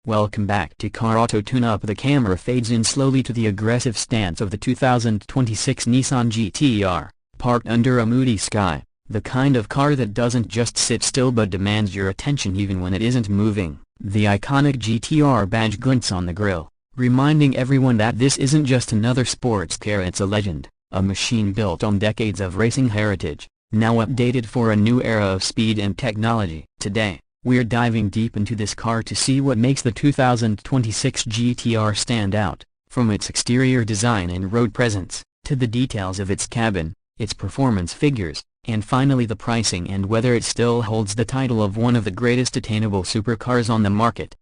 Welcome back to Car Auto Tune-Up. The camera fades in slowly to the aggressive stance of the 2026 Nissan GT-R, parked under a moody sky, the kind of car that doesn't just sit still but demands your attention even when it isn't moving. The iconic GT-R badge glints on the grille, reminding everyone that this isn't just another sports car, it's a legend, a machine built on decades of racing heritage, now updated for a new era of speed and technology. Today, we're diving deep into this car to see what makes the 2026 GT-R stand out, from its exterior design and road presence, to the details of its cabin, its performance figures, and finally the pricing and whether it still holds the title of one of the greatest attainable supercars on the market.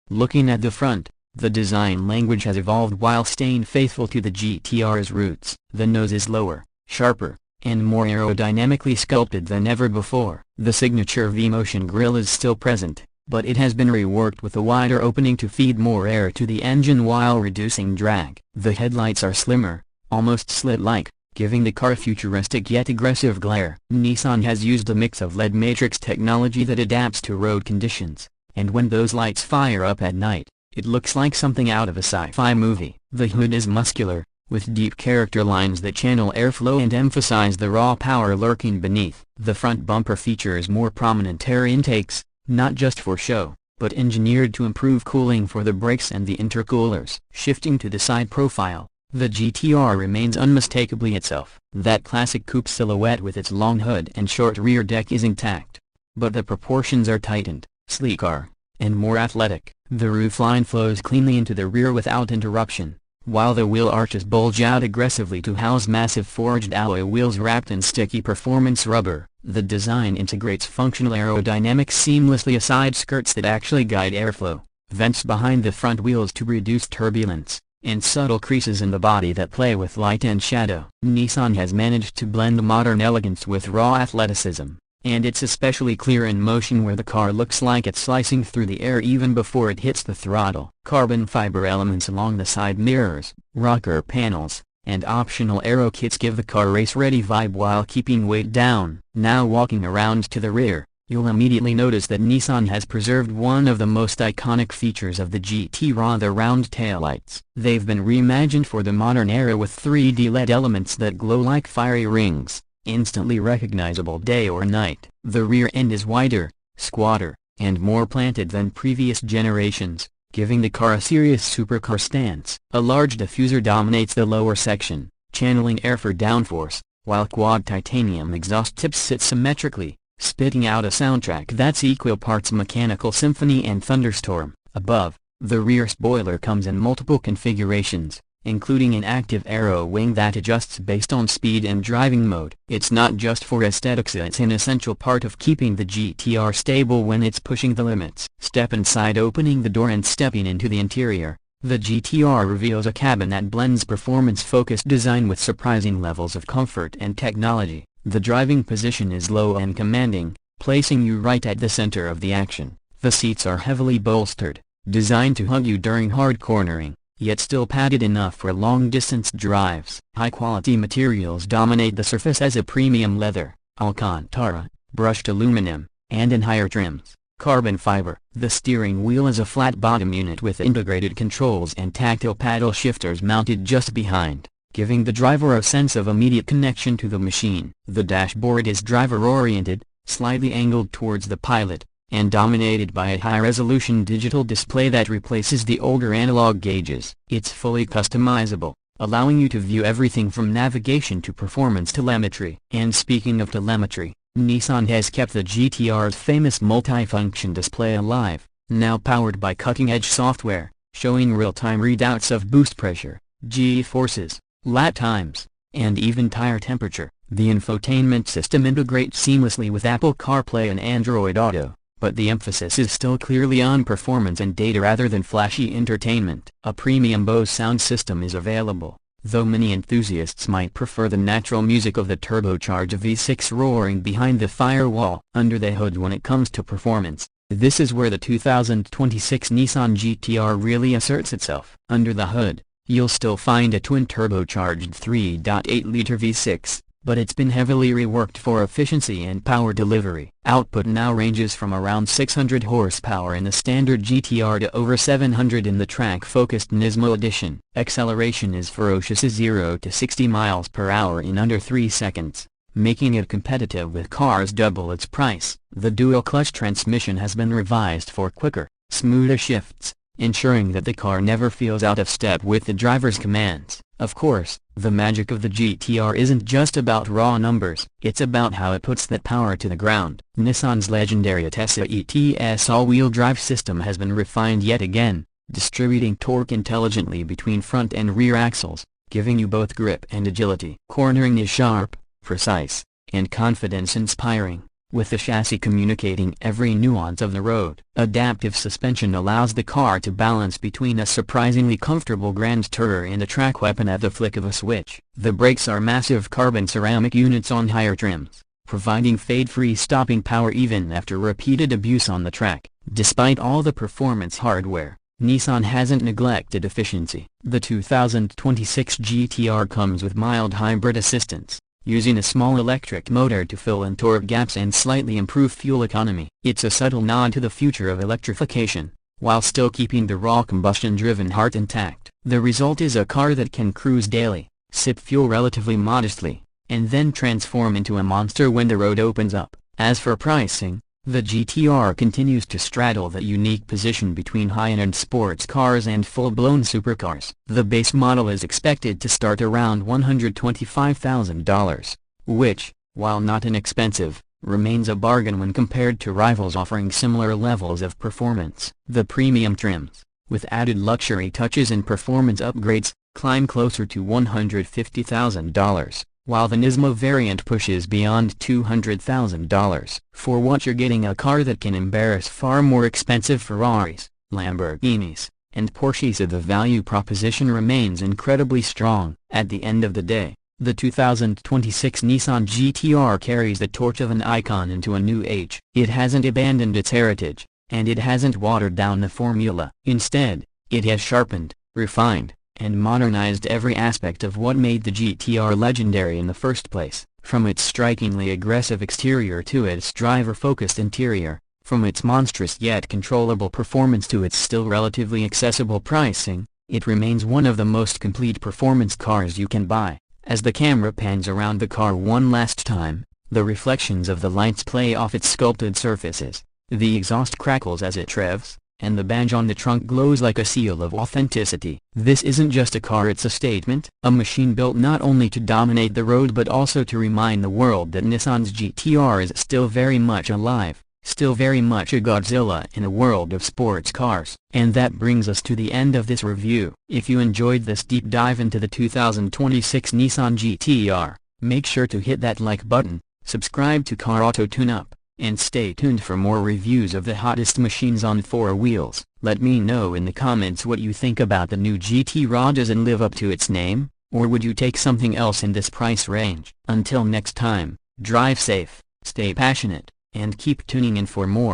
Looking at the front, the design language has evolved while staying faithful to the GT-R's roots. The nose is lower, sharper, and more aerodynamically sculpted than ever before. The signature V-motion grille is still present, but it has been reworked with a wider opening to feed more air to the engine while reducing drag. The headlights are slimmer, almost slit-like, giving the car a futuristic yet aggressive glare. Nissan has used a mix of LED matrix technology that adapts to road conditions, and when those lights fire up at night, it looks like something out of a sci-fi movie. The hood is muscular, with deep character lines that channel airflow and emphasize the raw power lurking beneath. The front bumper features more prominent air intakes, not just for show, but engineered to improve cooling for the brakes and the intercoolers. Shifting to the side profile, the GT-R remains unmistakably itself. That classic coupe silhouette with its long hood and short rear deck is intact, but the proportions are tightened, sleeker, and more athletic. The roofline flows cleanly into the rear without interruption, while the wheel arches bulge out aggressively to house massive forged alloy wheels wrapped in sticky performance rubber. The design integrates functional aerodynamics seamlessly, side skirts that actually guide airflow, vents behind the front wheels to reduce turbulence, and subtle creases in the body that play with light and shadow. Nissan has managed to blend modern elegance with raw athleticism, and it's especially clear in motion where the car looks like it's slicing through the air even before it hits the throttle. Carbon fiber elements along the side mirrors, rocker panels, and optional aero kits give the car race-ready vibe while keeping weight down. Now walking around to the rear, you'll immediately notice that Nissan has preserved one of the most iconic features of the GT-R, the round taillights. They've been reimagined for the modern era with 3D LED elements that glow like fiery rings, instantly recognizable day or night. The rear end is wider, squatter, and more planted than previous generations, giving the car a serious supercar stance. A large diffuser dominates the lower section, channeling air for downforce, while quad titanium exhaust tips sit symmetrically, spitting out a soundtrack that's equal parts mechanical symphony and thunderstorm. Above, the rear spoiler comes in multiple configurations, including an active aero wing that adjusts based on speed and driving mode. It's not just for aesthetics, it's an essential part of keeping the GT-R stable when it's pushing the limits. Step inside. Opening the door and stepping into the interior, the GT-R reveals a cabin that blends performance-focused design with surprising levels of comfort and technology. The driving position is low and commanding, placing you right at the center of the action. The seats are heavily bolstered, designed to hug you during hard cornering, yet still padded enough for long-distance drives. High-quality materials dominate the surface as a premium leather, Alcantara, brushed aluminum, and in higher trims, carbon fiber. The steering wheel is a flat-bottom unit with integrated controls and tactile paddle shifters mounted just behind, giving the driver a sense of immediate connection to the machine. The dashboard is driver-oriented, slightly angled towards the pilot, and dominated by a high-resolution digital display that replaces the older analog gauges. It's fully customizable, allowing you to view everything from navigation to performance telemetry. And speaking of telemetry, Nissan has kept the GT-R's famous multi-function display alive, now powered by cutting-edge software, showing real-time readouts of boost pressure, G-forces, lap times, and even tire temperature. The infotainment system integrates seamlessly with Apple CarPlay and Android Auto, but the emphasis is still clearly on performance and data rather than flashy entertainment. A premium Bose sound system is available, though many enthusiasts might prefer the natural music of the turbocharged V6 roaring behind the firewall. Under the hood, when it comes to performance, this is where the 2026 Nissan GT-R really asserts itself. Under the hood, you'll still find a twin turbocharged 3.8-liter V6, but it's been heavily reworked for efficiency and power delivery. Output now ranges from around 600 horsepower in the standard GT-R to over 700 in the track-focused NISMO edition. Acceleration is ferocious, 0 to 60 miles per hour in under 3 seconds, making it competitive with cars double its price. The dual-clutch transmission has been revised for quicker, smoother shifts, ensuring that the car never feels out of step with the driver's commands. Of course, the magic of the GT-R isn't just about raw numbers, it's about how it puts that power to the ground. Nissan's legendary ETS all-wheel drive system has been refined yet again, distributing torque intelligently between front and rear axles, giving you both grip and agility. Cornering is sharp, precise, and confidence-inspiring, with the chassis communicating every nuance of the road. Adaptive suspension allows the car to balance between a surprisingly comfortable grand tourer and a track weapon at the flick of a switch. The brakes are massive carbon ceramic units on higher trims, providing fade-free stopping power even after repeated abuse on the track. Despite all the performance hardware, Nissan hasn't neglected efficiency. The 2026 GT-R comes with mild hybrid assistance, using a small electric motor to fill in torque gaps and slightly improve fuel economy. It's a subtle nod to the future of electrification, while still keeping the raw combustion-driven heart intact. The result is a car that can cruise daily, sip fuel relatively modestly, and then transform into a monster when the road opens up. As for pricing, the GT-R continues to straddle that unique position between high-end sports cars and full-blown supercars. The base model is expected to start around $125,000, which, while not inexpensive, remains a bargain when compared to rivals offering similar levels of performance. The premium trims, with added luxury touches and performance upgrades, climb closer to $150,000. While the NISMO variant pushes beyond $200,000. For what you're getting, a car that can embarrass far more expensive Ferraris, Lamborghinis, and Porsches. So the value proposition remains incredibly strong. At the end of the day, the 2026 Nissan GT-R carries the torch of an icon into a new age. It hasn't abandoned its heritage, and it hasn't watered down the formula. Instead, it has sharpened, refined, and modernized every aspect of what made the GT-R legendary in the first place. From its strikingly aggressive exterior to its driver-focused interior, from its monstrous yet controllable performance to its still relatively accessible pricing, it remains one of the most complete performance cars you can buy. As the camera pans around the car one last time, the reflections of the lights play off its sculpted surfaces, the exhaust crackles as it revs, and the badge on the trunk glows like a seal of authenticity. This isn't just a car, it's a statement, a machine built not only to dominate the road but also to remind the world that Nissan's GT-R is still very much alive, still very much a Godzilla in a world of sports cars. And that brings us to the end of this review. If you enjoyed this deep dive into the 2026 Nissan GT-R, make sure to hit that like button, subscribe to Car Auto Tune-Up, and stay tuned for more reviews of the hottest machines on four wheels. Let me know in the comments what you think about the new GT-R. Does it live up to its name, or would you take something else in this price range? Until next time, drive safe, stay passionate, and keep tuning in for more.